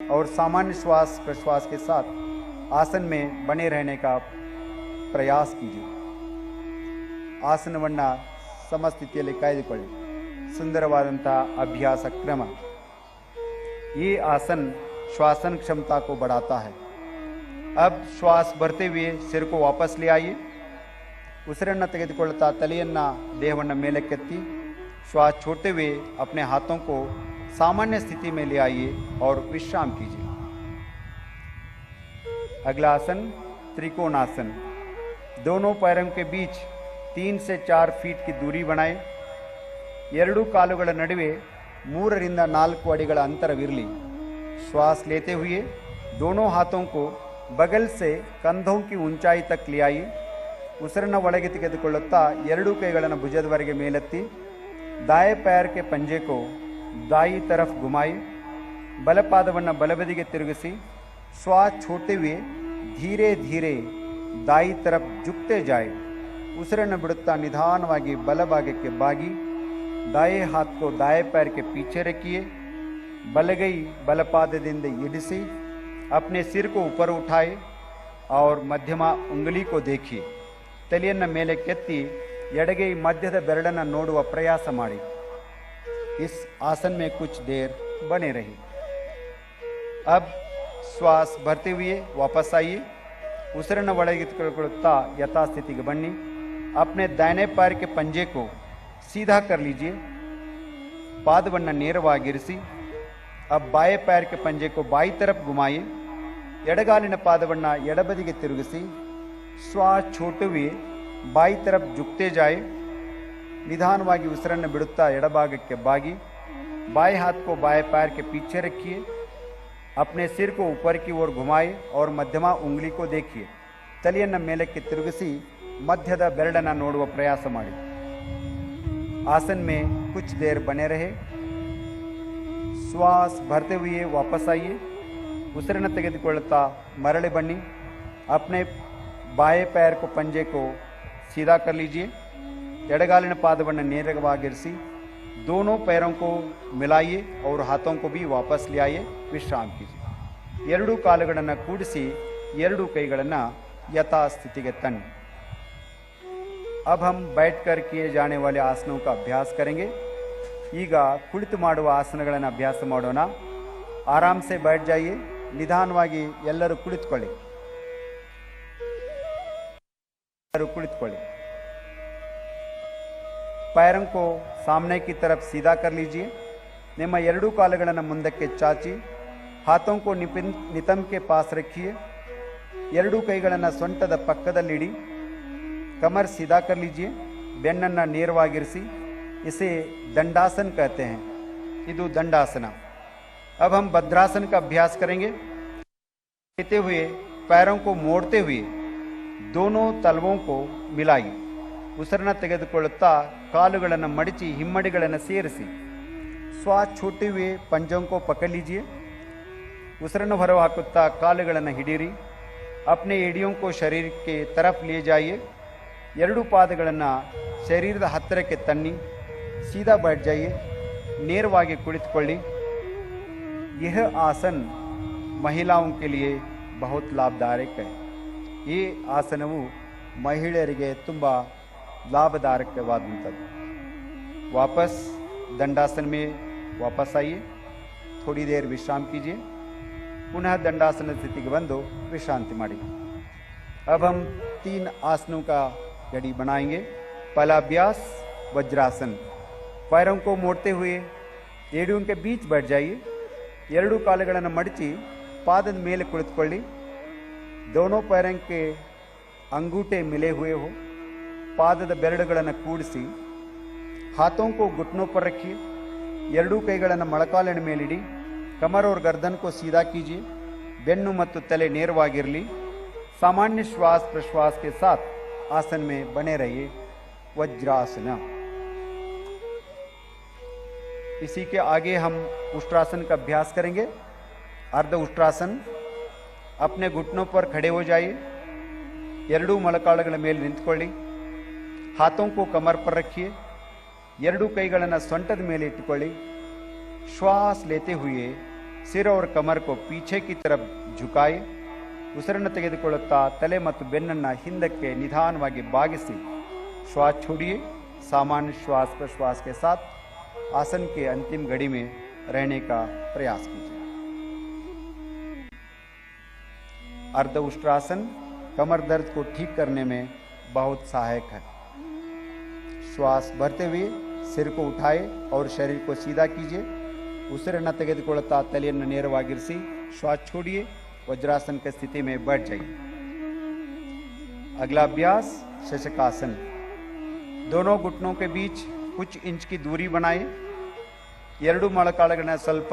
और सामान्य श्वास प्रश्वास के साथ आसन में बने रहने का प्रयास कीजिए। ಆಸನವನ್ನು ಸಮಸ್ಥಿತಿಯಲ್ಲಿ ಕಾಯ್ದುಕೊಳ್ಳಿ। सुंदरवाದಂತಹ अभ्यास क्रम। ये आसन श्वासन क्षमता को बढ़ाता है। अब श्वास भरते हुए सिर को वापस ले आइए। ಉಸಿರನ್ನು ತೆಗೆದುಕೊಳ್ಳುತ್ತಾ ತಲೆಯನ್ನು ದೇಹವನ್ನು ಮೇಲಕ್ಕೆತ್ತಿ श्वास छोड़ते हुए अपने हाथों को सामान्य स्थिति में ले आइए और विश्राम कीजिए। अगला आसन त्रिकोणासन। दोनों पैरों के बीच 3 से 4 फीट की दूरी बनाएं। ಎರಡೂ ಕಾಲುಗಳ ನಡುವೆ 3 ರಿಂದ 4 ಅಡಿಗಳ ಅಂತರವಿರಲಿ। श्वास लेते हुए दोनों हाथों को बगल से कंधों की ऊंचाई तक ले आइए। ಉಸಿರನ್ನು ಒಳಗೆ ತೆಗೆದುಕೊಳ್ಳುತ್ತಾ ಎರಡೂ ಕೈಗಳನ್ನು ಭುಜದವರೆಗೆ ಮೇಲೆತ್ತಿ दाएं पैर के पंजे को दाई तरफ घुमाइए। बल पादವನ್ನು ಬಲಬದಿಗೆ ತಿರುಗಿಸಿ श्वास छोड़ते हुए धीरे धीरे दाई तरफ झुकते जाए। ಉಸಿರನ್ನು ಬಿಡುತ್ತಾ ನಿಧಾನವಾಗಿ ಬಲಭಾಗಕ್ಕೆ ಬಾಗಿ दाएं हाथ को दाएं पैर के पीछे रखिए। बलगई बलपादದಿಂದ इडिसी अपने सिर को ऊपर उठाए और मध्यमा उंगली को देखिए। ತಲೆಯನ್ನು ಮೇಲೆ ಕೆತ್ತಿ ಎಡಗೈ ಮಧ್ಯದ ಬೆರಳನ್ನು ನೋಡುವ ಪ್ರಯಾಸ ಮಾಡಿ। इस आसन में कुछ देर बने रहिए। अब श्वास भरते हुए वापस आइए। ಉಸಿರನ್ನು ಒಳಗೆ ತೆಗೆದುಕೊಳ್ಳುತ್ತಾ ಯಥಾಸ್ಥಿತಿಗೆ ಬನ್ನಿ। अपने दाहिने पैर के पंजे को सीधा कर लीजिए। पादವನ್ನು ನೇರವಾಗಿರಿಸಿ। अब बाएं पैर के पंजे को बाई तरफ घुमाइए। ಎಡಗಾಲಿನ ಪಾದವನ್ನು ಎಡಬದಿಗೆ ತಿರುಗಿಸಿ श्वास छोड़ते हुए बाई तरफ झुकते जाए। निधानವಾಗಿ ಉಸಿರನ್ನು ಬಿಡುತ್ತಾ ಎಡಭಾಗಕ್ಕೆ ಬಾಗಿ बाएं हाथ को बाएं पैर के पीछे रखिए। अपने सिर को ऊपर की ओर घुमाए और मध्यमा उंगली को देखिए। ತಲೆಯನ್ನು ಮೇಲಕ್ಕೆ ತಿರುಗಿಸಿ ಮಧ್ಯದ ಬೆರಳನ್ನು ನೋಡುವ ಪ್ರಯಾಸ ಮಾಡಿ। आसन में कुछ देर बने रहे। श्वास भरते हुए वापस आइए। ಉಸಿರನ್ನು ತೆಗೆದುಕೊಳ್ಳುತ್ತಾ ಮರಳಿ ಬನ್ನಿ। अपने बाएं पैर को पंजे को सीधा कर लीजिए। ಎಡಗಾಲಿನ ಪಾದವನ್ನು ನೇರವಾಗಿರಿಸಿ दोनों पैरों को मिलाइए और हाथों को भी वापस ले आइए। विश्राम कीजिए। ಎರಡೂ ಕಾಲುಗಳನ್ನು ಕೂಡಿಸಿ ಎರಡೂ ಕೈಗಳನ್ನು ಯಥಾಸ್ಥಿತಿಗೆ ತನ್ನಿ। अब हम बैठकर किए जाने वाले आसनों का अभ्यास करेंगे। ಈಗ ಕುಳಿತು ಮಾಡುವ ಆಸನಗಳನ್ನು ಅಭ್ಯಾಸ ಮಾಡೋಣ। आराम से बैठ जाइए। ನಿಧಾನವಾಗಿ ಎಲ್ಲರೂ ಕುಳಿತುಕೊಳ್ಳಿ। पैरों को सामने की तरफ सीधा कर लीजिए। ನಿಮ್ಮ ಎರಡೂ ಕಾಲುಗಳನ್ನು ಮುಂದಕ್ಕೆ ಚಾಚಿ हाथों को नितंब के पास रखिए। ಎರಡೂ ಕೈಗಳನ್ನು ಸೊಂಟದ ಪಕ್ಕದಲ್ಲಿಡಿ। कमर सीधा कर लीजिए। ಬೆನ್ನನ್ನು ನೇರವಾಗಿರಿಸಿ। इसे दंडासन कहते हैं। ಇದು दंडासन। अब हम भद्रासन का अभ्यास करेंगे। लेते हुए पैरों को मोड़ते हुए दोनों तलवों को मिलाइए। ಉಸಿರನ್ನು ತೆಗೆದುಕೊಳ್ಳುತ್ತಾ ಕಾಲುಗಳನ್ನು ಮಡಚಿ ಹಿಮ್ಮಡಿಗಳನ್ನು ಸೇರಿಸಿ श्वास छोड़ते हुए पंजों को पकड़ लीजिए। ಉಸಿರನ್ನು ಹೊರಹಾಕುತ್ತಾ ಕಾಲುಗಳನ್ನು ಹಿಡಿಯಿರಿ। अपने एड़ियों को शरीर के तरफ ले जाइए। ಎರಡೂ ಪಾದಗಳನ್ನು ಶರೀರದ ಹತ್ತಿರಕ್ಕೆ ತನ್ನಿ। सीधा बैठ जाइए। ನೇರವಾಗಿ ಕುಳಿತುಕೊಳ್ಳಿ। यह आसन महिलाओं के लिए बहुत लाभदायक है। ಈ ಆಸನವು ಮಹಿಳೆಯರಿಗೆ ತುಂಬ लाभदायकವಾದಂಥದ್ದು। वापस दंडासन में वापस आइए। थोड़ी देर विश्राम कीजिए। पुनः दंडासन स्थिति के बंदो विश्रांति मारिए। अब हम 3 आसनों का जड़ी बनाएंगे। पहला अभ्यास वज्रासन। पैरों को मोड़ते हुए एड़ियों के बीच बैठ जाइए। ಎರಡೂ ಕಾಲುಗಳನ್ನು ಮಡಚಿ ಪಾದದ ಮೇಲೆ ಕುಳಿತುಕೊಳ್ಳಿ। दोनों पैरों के अंगूठे मिले हुए हो। ಪಾದದ ಬೆರಳುಗಳನ್ನು ಕೂಡಿಸಿ हाथों को घुटनों पर रखिए। ಎರಡೂ ಕೈಗಳನ್ನು ಮೊಳಕಾಲಿನ ಮೇಲಿಡಿ। कमर और गर्दन को सीधा कीजिए। ಬೆನ್ನು ಮತ್ತು ತಲೆ ನೇರವಾಗಿರಲಿ। सामान्य श्वास प्रश्वास के साथ आसन में बने रहिए। वज्रासन। इसी के आगे हम उष्ट्रासन का अभ्यास करेंगे। अर्ध उष्ट्रासन। अपने घुटनों पर खड़े हो जाइए। ಎರಡೂ ಮೊಳಕಾಲುಗಳ ಮೇಲೆ ನಿಂತುಕೊಳ್ಳಿ। हाथों को कमर पर रखिए। ಎರಡೂ ಕೈಗಳನ್ನು ಸೊಂಟದ ಮೇಲೆ ಇಟ್ಟುಕೊಳ್ಳಿ। श्वास लेते हुए सिर और कमर को पीछे की तरफ झुकाए ಉಸಿರನ್ನು ತೆಗೆದುಕೊಳ್ಳುತ್ತಾ ತಲೆ ಮತ್ತು ಬೆನ್ನನ್ನು ಹಿಂದಕ್ಕೆ ನಿಧಾನವಾಗಿ ಬಾಗಿಸಿ श्वास छोड़िए। सामान्य श्वास प्रश्वास के साथ आसन के अंतिम घड़ी में रहने का प्रयास कीजिए। अर्ध उष्ट्रासन कमर दर्द को ठीक करने में बहुत सहायक है। श्वास भरते हुए सिर को उठाए और शरीर को सीधा कीजिए। ಉಸಿರನ್ನು ತೆಗೆದುಕೊಳ್ಳುತ್ತಾ ತಲೆಯನ್ನು ನೇರವಾಗಿರಿಸಿ श्वास छोड़िए। वज्रासन की स्थिति में बैठ जाइए। अगला अभ्यास शशकासन। दोनों घुटनों के बीच कुछ इंच की दूरी बनाएं। ಎರಡು ಮೊಳಕಾಲುಗಳನ್ನ ಸ್ವಲ್ಪ